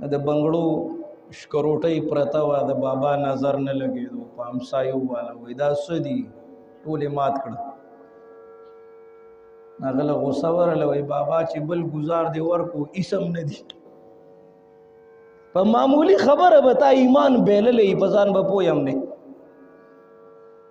د بنگړو شکروټۍ پرته وه د بابا نظر نه لګېدو په همسایو والا وایي دا څه دي ټولې مات کړه هغه له غوسه ورله وایي بابا چې بل ګزار دې ورکو اسم نه دي په معمولی خبره به تا ایمان بیللی په ځان به پوی هم نه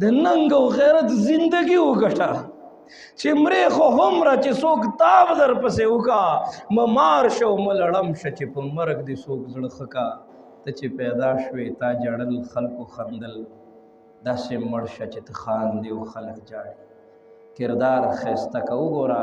د ننګ او غیرت زندگی وګټه چې مرې خو همره چې څوک تاو در پسې وکا مار شو ملړم شه چې په مرګ دې څوک زړه ښه کا ته چې پیدا شوې تا جړل خلکو خندل داسې مړ شه چې ته خاندې او خلک جاړي کردار ښایسته که وګوره